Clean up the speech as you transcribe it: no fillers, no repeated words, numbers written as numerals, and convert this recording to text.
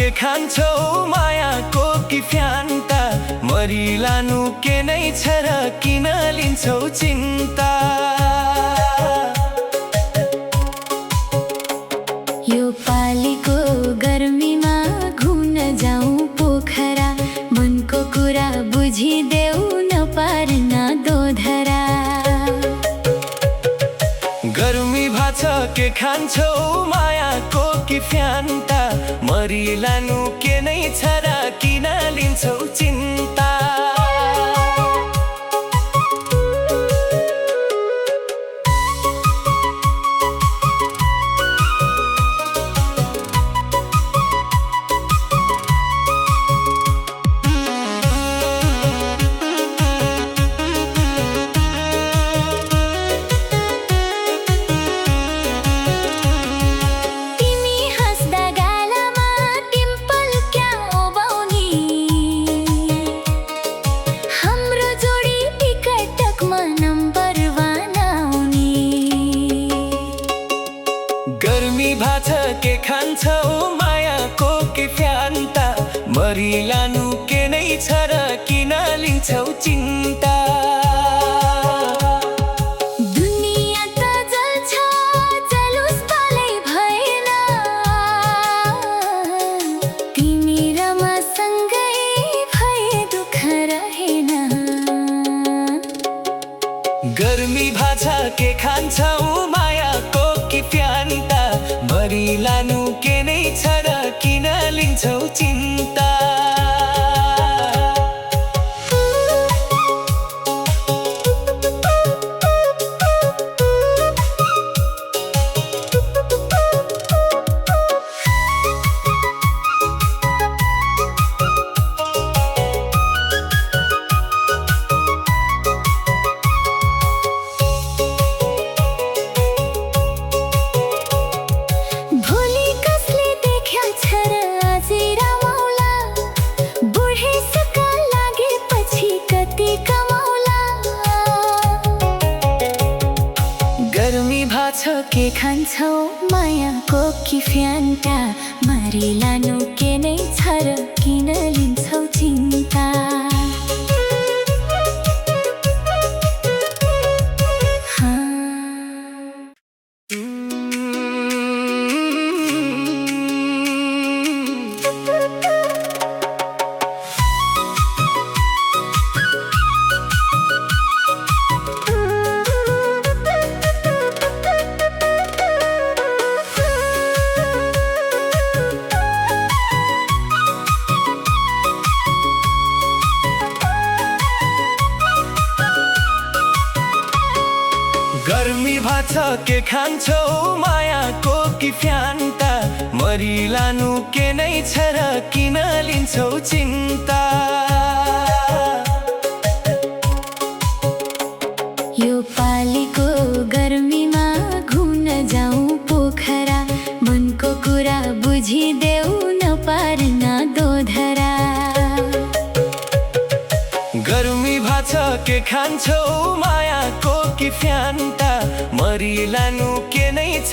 के खान्छौ मायाको कि फ्यान्टा, मरिलानु के नै छ र किन लिन्छौ चिन्ता। यो पालीको गर्मीमा घुम्न जाउँ पोखरा, मनको कुरा बुझिदेऊ नपार्न दोधरा। गर्मी भाछ के खान्छौ मायाको कि फ्यान्टा, मरिलानु के नै छ र किन लिन्छौ चिन्ता। गर्मी भाछ के खान्छौ मायाको कि फ्यान्टा, मरिलानु के नै छ र किन लिन्छौ चिन्ता। दुनिया त जल्छ जलुस पालै भएन, तिमी र म सँगै भए दुःख रहेन। गर्मी भाछ के खान्छौ मायाको कि फ्यान्टा, मरिलानु के नै छ र किन लिन्छौ चिन्ता। गर्मी भाछ के खान्छौ मायाको कि फ्यान्टा, मरिलानु के नै छ र किन लिन्छौ चिन्ता। गर्मी भाछ के खान्छौ मायाको कि फ्यान्टा, मरिलानु के नै छ र किन लिन्छौ चिन्ता। यो पालीको गर्मीमा घुम्न जाउँ पोखरा, मनको कुरा बुझिदेऊ नपार्न दोधरा। गर्मी भाछ के खान्छौ मायाको कि फ्यान्टा, मरिलानु के नै छ